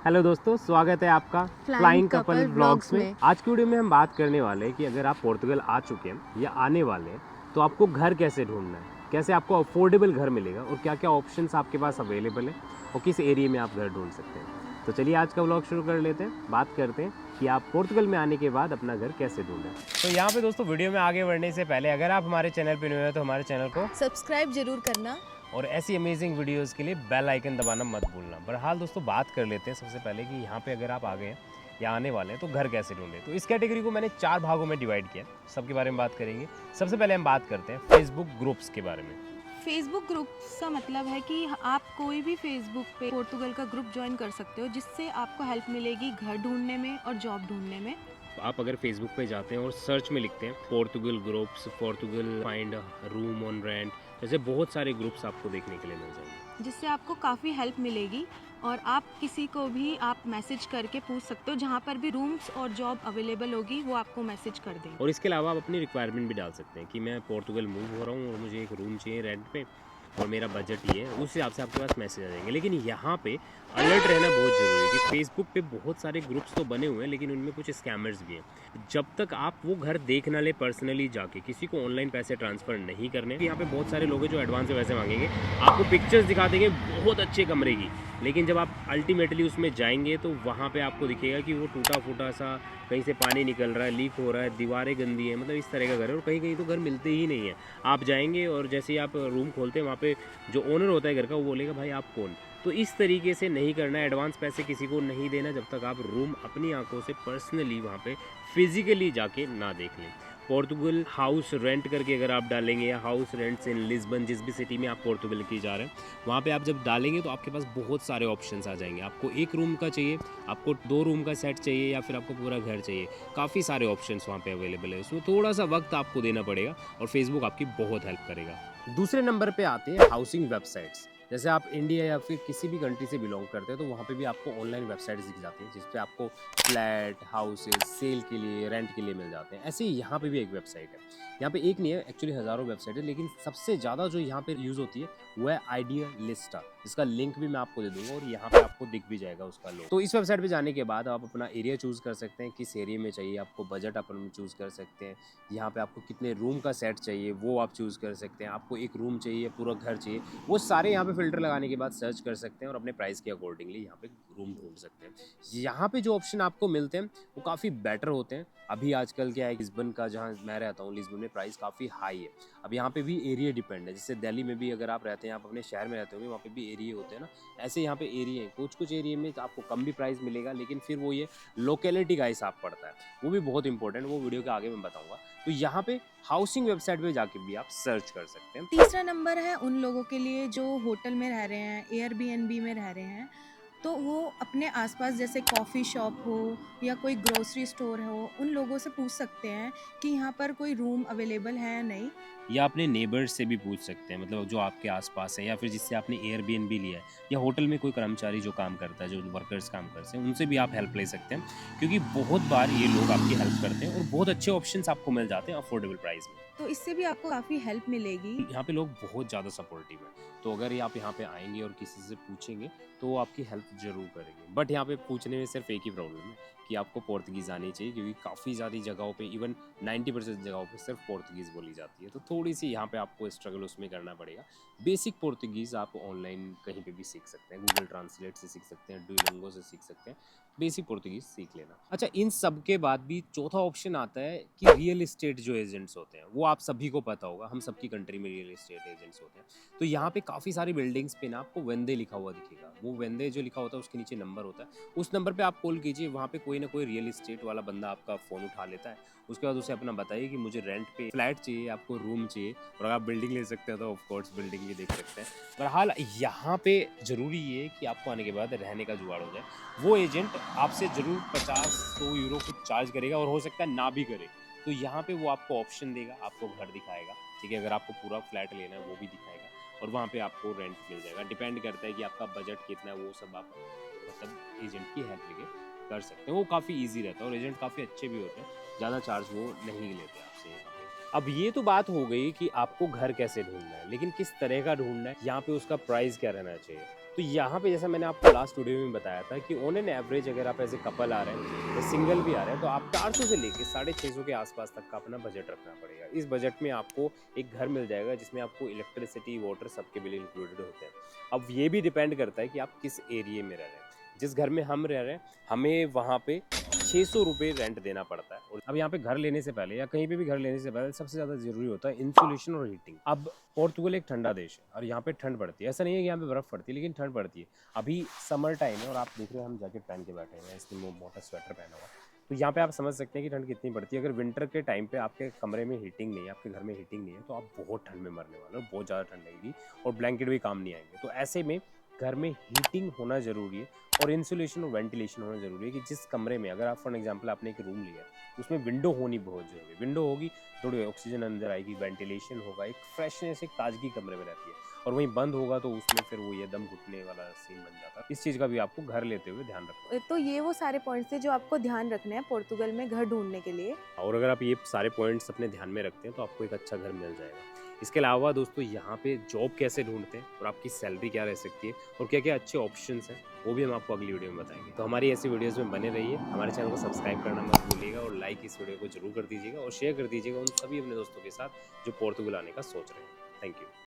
Hello दोस्तों, स्वागत है आपका फ्लाइंग कपल व्लॉग्स में। आज की वीडियो में हम बात करने वाले हैं कि अगर आप पोर्तुगल आ चुके हैं या आने वाले हैं तो आपको घर कैसे ढूंढना है, कैसे आपको अफोर्डेबल घर मिलेगा और क्या क्या ऑप्शंस आपके पास अवेलेबल है और किस एरिया में आप घर ढूंढ सकते हैं। तो चलिए आज का व्लॉग शुरू कर लेते हैं। बात करते हैं कि आप पोर्तुगल में आने के बाद अपना घर कैसे ढूंढें। तो यहाँ पे दोस्तों वीडियो में आगे बढ़ने से पहले अगर आप हमारे चैनल पर नए हैं तो हमारे चैनल को सब्सक्राइब जरूर करना और ऐसी अमेजिंग वीडियोस के लिए बेल आइकन दबाना मत भूलना। बहरहाल दोस्तों बात कर लेते हैं सबसे पहले कि यहाँ पे अगर आप आ गए हैं या आने वाले हैं तो घर कैसे ढूंढें। तो इस कैटेगरी को मैंने 4 भागों में डिवाइड किया, सबके बारे में बात करेंगे। सबसे पहले हम बात करते हैं फेसबुक ग्रुप्स के बारे में। फेसबुक ग्रुप का मतलब है कि आप कोई भी फेसबुक पे पोर्तुगल का ग्रुप ज्वाइन कर सकते हो, जिससे आपको हेल्प मिलेगी घर ढूंढने में और जॉब ढूंढने में। आप अगर फेसबुक पे जाते हैं और सर्च में लिखते हैं Portugal groups, Portugal find room on rent, जैसे बहुत सारे ग्रुप्स आपको देखने के लिए मिल जाएंगे, जिससे आपको काफ़ी हेल्प मिलेगी और आप किसी को भी आप मैसेज करके पूछ सकते हो। जहाँ पर भी रूम्स और जॉब अवेलेबल होगी वो आपको मैसेज कर देंगे। और इसके अलावा आप अपनी रिक्वायरमेंट भी डाल सकते हैं कि मैं पोर्तुगल मूव हो रहा हूँ और मुझे एक रूम चाहिए रेंट पे और मेरा बजट ये है, उस हिसाब से आपके पास मैसेज आ जाएंगे। लेकिन यहाँ पे अलर्ट रहना बहुत ज़रूरी है कि फेसबुक पे बहुत सारे ग्रुप्स तो बने हुए हैं लेकिन उनमें कुछ स्कैमर्स भी हैं। जब तक आप वो घर देख ना ले पर्सनली जाके, किसी को ऑनलाइन पैसे ट्रांसफ़र नहीं करने। यहाँ पे बहुत सारे लोग हैं जो एडवांस में पैसे मांगेंगे, आपको पिक्चर्स दिखा देंगे बहुत अच्छे कमरे की, लेकिन जब आप अल्टीमेटली उसमें जाएंगे तो वहाँ पे आपको दिखेगा कि वो टूटा फूटा सा, कहीं से पानी निकल रहा है, लीक हो रहा है, दीवारें गंदी हैं, मतलब इस तरह का घर है। और कहीं कहीं तो घर मिलते ही नहीं है। आप जाएंगे और जैसे ही आप रूम खोलते हैं वहाँ पे जो ओनर होता है घर का वो बोलेगा भाई आप कौन। तो इस तरीके से नहीं करना है, एडवांस पैसे किसी को नहीं देना जब तक आप रूम अपनी आंखों से पर्सनली वहाँ पे फिजिकली जाके ना देख लें। पोर्तुगल हाउस रेंट करके अगर आप डालेंगे या हाउस रेंट्स इन लिस्बन, जिस भी सिटी में आप पोर्तुगल की जा रहे हैं वहाँ पे आप जब डालेंगे तो आपके पास बहुत सारे ऑप्शंस आ जाएंगे। आपको एक रूम का चाहिए, आपको 2 रूम का सेट चाहिए या फिर आपको पूरा घर चाहिए, काफ़ी सारे ऑप्शंस वहाँ पे अवेलेबल है। उसमें थोड़ा सा वक्त आपको देना पड़ेगा और फेसबुक आपकी बहुत हेल्प करेगा। दूसरे नंबर पे आते हैं हाउसिंग वेबसाइट्स। जैसे आप इंडिया या फिर किसी भी कंट्री से बिलोंग करते हैं तो वहाँ पे भी आपको ऑनलाइन वेबसाइट्स दिख जाती हैं जिस पे आपको फ्लैट, हाउसेज सेल के लिए, रेंट के लिए मिल जाते हैं। ऐसे ही यहाँ पे भी एक वेबसाइट है। यहाँ पे एक नहीं है, एक्चुअली हज़ारों वेबसाइट है, लेकिन सबसे ज़्यादा जो यहाँ पे यूज़ होती है वो है आइडिया लिस्टा, जिसका लिंक भी मैं आपको दे दूंगा और यहाँ पे आपको दिख भी जाएगा उसका लोगो। तो इस वेबसाइट पे जाने के बाद आप अपना एरिया चूज़ कर सकते हैं, किस एरिया में चाहिए आपको, बजट अपन चूज़ कर सकते हैं, यहाँ पे आपको कितने रूम का सेट चाहिए वो आप चूज़ कर सकते हैं, आपको एक रूम चाहिए, पूरा घर चाहिए, वो सारे यहाँ पे फिल्टर लगाने के बाद सर्च कर सकते हैं और अपने प्राइस के अकॉर्डिंगली यहाँ पे रूम ढूंढ सकते हैं। यहाँ पे जो ऑप्शन आपको मिलते हैं वो काफ़ी बेटर होते हैं। अभी आजकल क्या है, लिस्बन का जहाँ मैं रहता हूँ, लिस्बन में प्राइस काफ़ी हाई है। अब यहाँ पे भी एरिया डिपेंड है, जैसे दिल्ली में भी अगर आप रहते हैं, आप अपने शहर में रहते होंगे, वहाँ पे भी एरिया होते हैं ना, ऐसे यहाँ पे एरिया है। कुछ कुछ एरिया में तो आपको कम भी प्राइस मिलेगा, लेकिन फिर वो ये लोकेलिटी का हिसाब पड़ता है, वो भी बहुत इंपॉर्टेंट, वो वीडियो के आगे मैं बताऊँगा। तो यहाँ पे हाउसिंग वेबसाइट पे जाके भी आप सर्च कर सकते हैं। तीसरा नंबर है उन लोगों के लिए जो होटल में रह रहे हैं, एयरबीएनबी में रह रहे हैं, तो वो अपने आसपास जैसे कॉफ़ी शॉप हो या कोई ग्रोसरी स्टोर हो, उन लोगों से पूछ सकते हैं कि यहाँ पर कोई रूम अवेलेबल है या नहीं। या अपने नेबर्स से भी पूछ सकते हैं, मतलब जो आपके आसपास है या फिर जिससे आपने एयरबीएनबी लिया है, या होटल में कोई कर्मचारी जो काम करता है, जो वर्कर्स काम करते हैं, उनसे भी आप हेल्प ले सकते हैं, क्योंकि बहुत बार ये लोग आपकी हेल्प करते हैं और बहुत अच्छे ऑप्शंस आपको मिल जाते हैं अफोर्डेबल प्राइस में। तो इससे भी आपको काफ़ी हेल्प मिलेगी। यहाँ पे लोग बहुत ज़्यादा सपोर्टिव हैं, तो अगर आप यहाँ पे आएंगे और किसी से पूछेंगे तो वो आपकी हेल्प ज़रूर करेंगे। बट यहाँ पे पूछने में सिर्फ एक ही प्रॉब्लम है कि आपको पोर्तुगीज़ आनी चाहिए, क्योंकि काफ़ी ज़्यादा जगहों पे, इवन 90% जगहों पे सिर्फ पोर्तुगीज़ बोली जाती है, तो थोड़ी सी यहाँ पे आपको स्ट्रगल उसमें करना पड़ेगा। बेसिक पोर्तुगीज़ आप ऑनलाइन कहीं पे भी सीख सकते हैं, गूगल ट्रांसलेट से सीख सकते हैं, डुओलिंगो से सीख सकते हैं, बेसिक पोर्तुगीज़ सीख लेना। अच्छा, इन सब के बाद भी चौथा ऑप्शन आता है कि रियल एस्टेट जो एजेंट्स होते हैं, वो आप सभी को पता होगा, हम सबकी कंट्री में रियल एस्टेट एजेंट्स होते हैं। तो यहाँ पे काफ़ी सारी बिल्डिंग्स पे ना आपको वेंदे लिखा हुआ दिखेगा, वो वेंदे जो लिखा होता है उसके नीचे नंबर होता है, उस नंबर पे आप कॉल कीजिए, वहाँ पे कोई ना कोई रियल एस्टेट वाला बंदा आपका फ़ोन उठा लेता है। उसके बाद उसे अपना बताइए कि मुझे रेंट पे फ्लैट चाहिए, आपको रूम चाहिए, और अगर आप बिल्डिंग ले सकते हैं तो ऑफ कोर्स बिल्डिंग भी देख सकते हैं। बहरहाल यहाँ पे ज़रूरी ये है कि आपको आने के बाद रहने का जुगाड़ हो जाए। वो एजेंट आपसे ज़रूर 50-100 यूरो कुछ चार्ज करेगा और हो सकता है ना भी करे, तो यहाँ पे वो आपको ऑप्शन देगा, आपको घर दिखाएगा, ठीक है, अगर आपको पूरा फ्लैट लेना है वो भी दिखाएगा और वहाँ पे आपको रेंट मिल जाएगा। डिपेंड करता है कि आपका बजट कितना है, वो सब आप मतलब एजेंट की हेल्प लेके कर सकते हैं। वो काफ़ी ईजी रहता है और एजेंट काफ़ी अच्छे भी होते हैं, ज़्यादा चार्ज वो नहीं लेते आपसे यहाँ पे। अब ये तो बात हो गई कि आपको घर कैसे ढूंढना है, लेकिन किस तरह का ढूंढना है, यहाँ पे उसका प्राइस क्या रहना चाहिए। तो यहाँ पे जैसा मैंने आपको लास्ट वीडियो में बताया था कि ऑन एन एवरेज अगर आप ऐसे कपल आ रहे हैं या सिंगल भी आ रहे हैं तो आप 400 से लेके 650 के आसपास तक का अपना बजट रखना पड़ेगा। इस बजट में आपको एक घर मिल जाएगा जिसमें आपको इलेक्ट्रिसिटी, वाटर सबके बिल इंक्लूडेड होते हैं। अब ये भी डिपेंड करता है कि आप किस एरिया में रह रहे हैं। जिस घर में हम रह रहे हैं हमें वहाँ पे 600 रुपये रेंट देना पड़ता है। और अब यहाँ पे घर लेने से पहले या कहीं पे भी घर लेने से पहले सबसे ज़्यादा ज़रूरी होता है इंसुलेशन और हीटिंग। अब पोर्तुगल एक ठंडा देश है और यहाँ पे ठंड पड़ती है। ऐसा नहीं है कि यहाँ पे बर्फ़ पड़ती है, लेकिन ठंड पड़ती है। अभी समर टाइम है और आप देख रहे हैं हम जैकेट पहन के बैठे हुए हैं, इसलिए वो मोटा स्वेटर पहना हुआ। तो यहाँ पे आप समझ सकते हैं कि ठंड कितनी पड़ती है। अगर विंटर के टाइम पे आपके कमरे में हीटिंग नहीं है, आपके घर में हीटिंग नहीं है, तो आप बहुत ठंड में मरने वाले हो, बहुत ज़्यादा ठंड लगेगी और ब्लैंकेट भी काम नहीं आएंगे। तो ऐसे में घर में हीटिंग होना ज़रूरी है और इंसुलेशन और वेंटिलेशन होना ज़रूरी है कि जिस कमरे में, अगर आप फॉर एग्जांपल आपने एक रूम लिया उसमें विंडो होनी बहुत ज़रूरी है। विंडो होगी थोड़ी ऑक्सीजन अंदर आएगी, वेंटिलेशन होगा, एक फ्रेशनेस, एक ताजगी कमरे में रहती है। और वहीं बंद होगा तो उसमें फिर वो ये दम घुटने वाला सीन बन जाता है। इस चीज़ का भी आपको घर लेते हुए ध्यान रखना तो ये वो सारे पॉइंट्स थे जो आपको ध्यान रखने हैं पोर्तुगल में घर ढूंढने के लिए। है। और अगर आप ये सारे पॉइंट्स अपने ध्यान में रखते हैं तो आपको एक अच्छा घर मिल जाएगा। इसके अलावा दोस्तों यहाँ पे जॉब कैसे ढूंढते हैं और आपकी सैलरी क्या रह सकती है और क्या क्या अच्छे ऑप्शंस हैं वो भी हम आपको अगली वीडियो में बताएंगे। तो हमारी ऐसी वीडियोस में बने रहिए, हमारे चैनल को सब्सक्राइब करना मत भूलिएगा और लाइक इस वीडियो को जरूर कर दीजिएगा और शेयर कर दीजिएगा उन सभी अपने दोस्तों के साथ जो पोर्तुगल आने का सोच रहे हैं। Thank you.